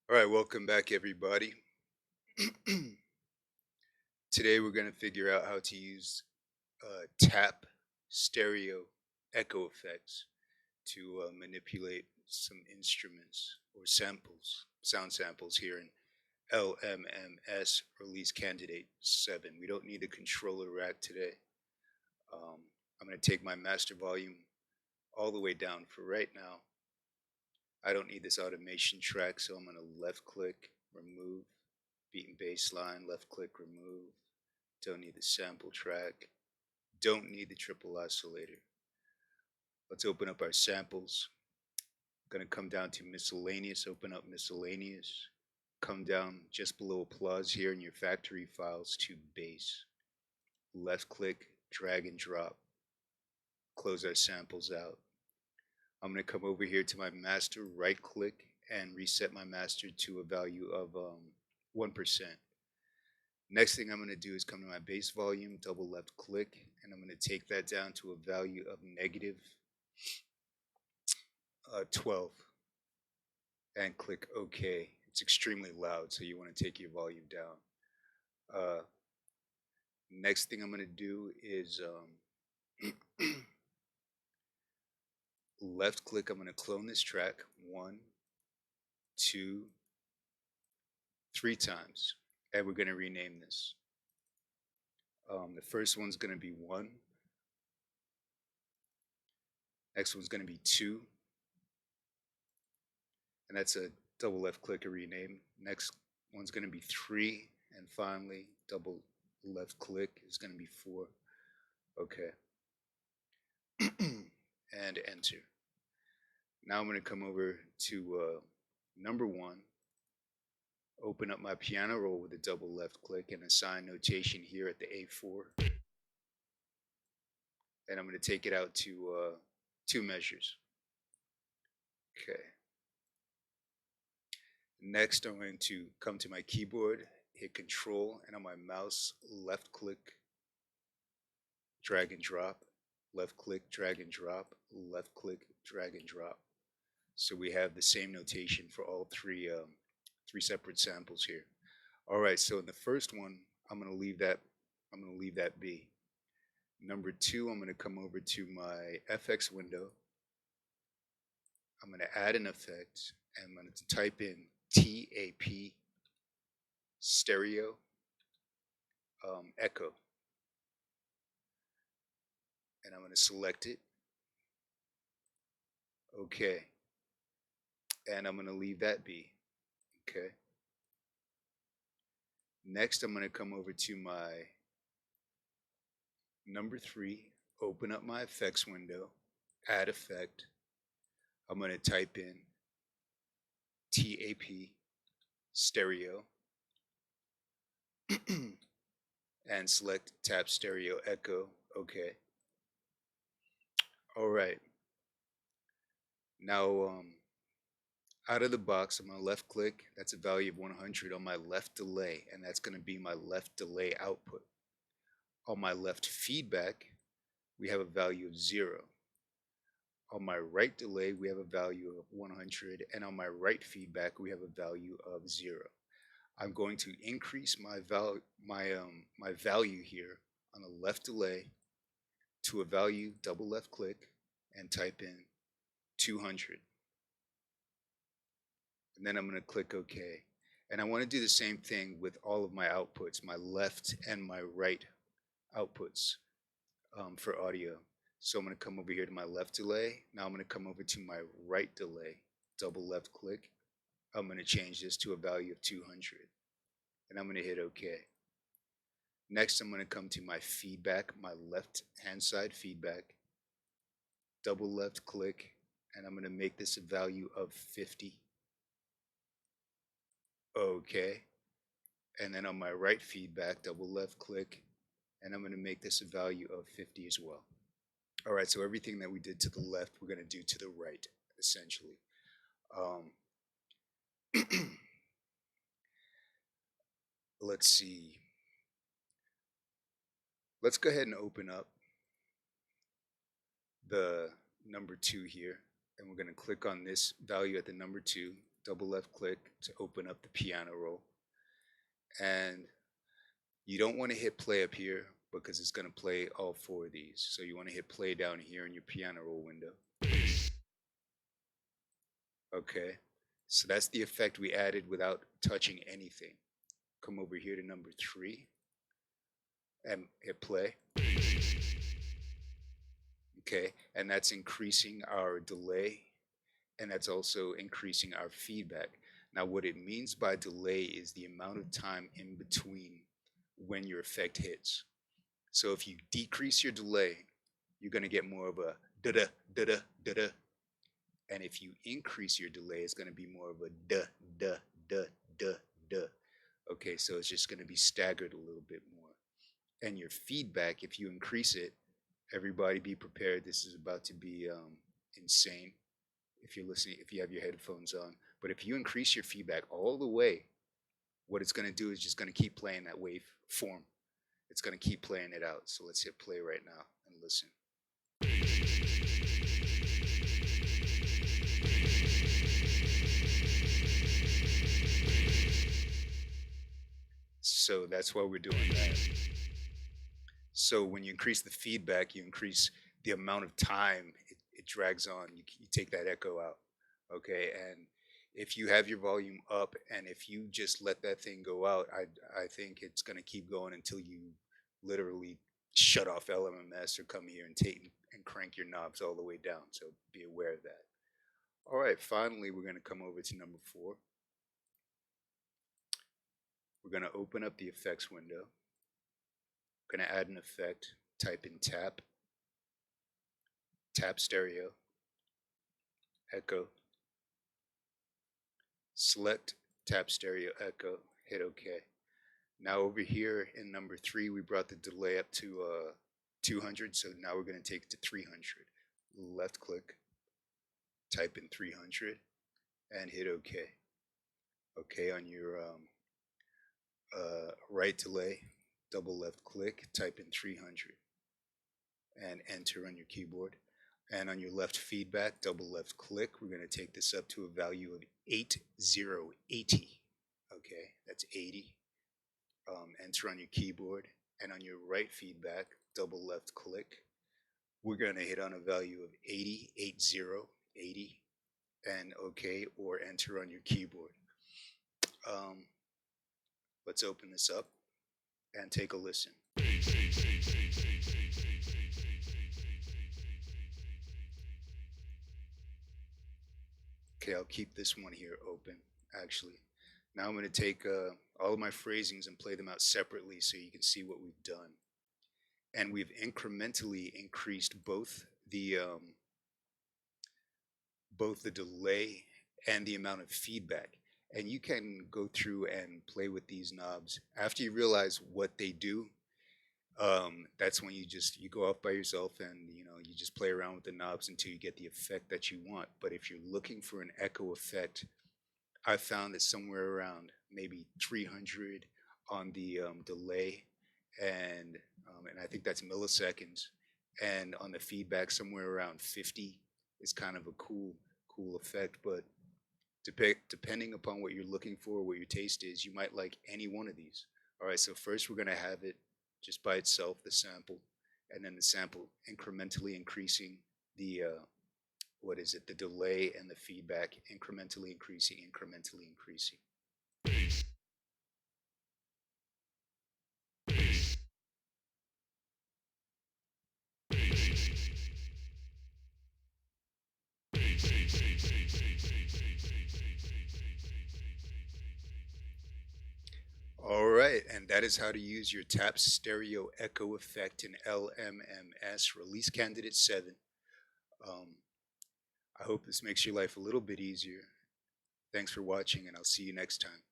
All right, welcome back, everybody. Today we're going to figure out how to use tap stereo echo effects to manipulate some instruments or samples, sound samples here in LMMS Release Candidate 7. We don't need a controller rack today. Um, I'm going to take my master volume all the way down for right now. I don't need this automation track, so I'm going to left click, remove, beat and bass line, left click, remove. Don't need the sample track. Don't need the triple oscillator. Let's open up our samples. Going to come down to miscellaneous, open up miscellaneous. Come down just below applause here in your factory files to bass. Left click, drag and drop. Close our samples out. I'm going to come over here to my master, right click, and reset my master to a value of 1%. Next thing I'm going to do is come to my bass volume, double left click, and I'm going to take that down to a value of negative 12 and click OK. It's extremely loud, so you want to take your volume down. Next thing I'm going to do is left click. I'm going to clone this track 1, 2, 3 times, and we're going to rename this. The first one's going to be 1. Next one's going to be 2. And that's a double left click to rename. Next one's going to be 3. And finally, double left click is going to be 4. Okay. And enter. Now I'm going to come over to number 1. Open up my piano roll with a double left click and assign notation here at the A4. And I'm going to take it out to 2 measures. Okay. Next, I'm going to come to my keyboard, hit Control, and on my mouse, left click, drag and drop, left click, drag and drop, left click, drag and drop. So we have the same notation for all three separate samples here. All right, so in the first one, I'm going to leave that be. Number 2, I'm going to come over to my FX window. I'm going to add an effect, and I'm going to type in TAP stereo echo, and I'm going to select it. Okay, and I'm going to leave that be. Okay. Next, I'm going to come over to my number 3, open up my effects window, add effect. I'm going to type in TAP stereo and select tap stereo echo. Okay. All right. Now, out of the box, I'm going to left click. That's a value of 100 on my left delay, and that's going to be my left delay output. On my left feedback, we have a value of 0. On my right delay, we have a value of 100, and on my right feedback, we have a value of 0. I'm going to increase my value here on the left delay to a value, double left click, and type in 200. And then I'm going to click OK. And I want to do the same thing with all of my outputs, my left and my right outputs for audio. So I'm going to come over here to my left delay. Now I'm going to come over to my right delay, double left click. I'm going to change this to a value of 200. And I'm going to hit OK. Next, I'm going to come to my feedback, my left hand side feedback, double left click, and I'm going to make this a value of 50. OK. And then on my right feedback, double left click, and I'm going to make this a value of 50 as well. All right, so everything that we did to the left, we're going to do to the right, essentially. Let's see. Let's go ahead and open up the number 2 here, and we're going to click on this value at the number 2, double left click to open up the piano roll. And you don't want to hit play up here because it's going to play all four of these. So you want to hit play down here in your piano roll window. Okay, so that's the effect we added without touching anything. Come over here to number 3 and hit play. Okay, and that's increasing our delay, and that's also increasing our feedback. Now, what it means by delay is the amount of time in between when your effect hits. So if you decrease your delay, you're going to get more of a da-da, da-da, da-da. And if you increase your delay, it's going to be more of a da, da, da, da, da. Okay, so it's just going to be staggered a little bit more. And your feedback, if you increase it, everybody be prepared. This is about to be insane if you're listening, if you have your headphones on. But if you increase your feedback all the way, what it's going to do is just going to keep playing that wave form. It's going to keep playing it out. So let's hit play right now and listen. So that's why we're doing that. So when you increase the feedback, you increase the amount of time it drags on. You take that echo out. Okay, and if you have your volume up and if you just let that thing go out, I think it's going to keep going until you literally shut off LMMS or come here and crank your knobs all the way down. So be aware of that. All right, finally, we're going to come over to number 4. We're going to open up the effects window. We're going to add an effect. Type in tap stereo, echo. Select tap stereo echo, hit OK. Now over here in number 3, we brought the delay up to 200, so now we're going to take it to 300. Left click, type in 300, and hit OK. OK on your right delay, double left click, type in 300, and enter on your keyboard. And on your left feedback, double left click, we're going to take this up to a value of 80. Okay, that's 80. Enter on your keyboard. And on your right feedback, double left click, we're going to hit on a value of 80, 80, and OK, or enter on your keyboard. Let's open this up and take a listen. Okay, I'll keep this one here open, actually. Now I'm going to take all of my phrasings and play them out separately so you can see what we've done. And we've incrementally increased both the delay and the amount of feedback. And you can go through and play with these knobs. After you realize what they do, that's when you go off by yourself and you just play around with the knobs until you get the effect that you want. But if you're looking for an echo effect, I found that somewhere around maybe 300 on the delay, and I think that's milliseconds, and on the feedback somewhere around 50 is kind of a cool effect. But depending upon what you're looking for, what your taste is, you might like any one of these. All right, so first we're going to have it just by itself, the sample, and then the sample incrementally increasing the the delay and the feedback, incrementally increasing. All right, and that is how to use your tap stereo echo effect in LMMS Release Candidate 7. I hope this makes your life a little bit easier. Thanks for watching, and I'll see you next time.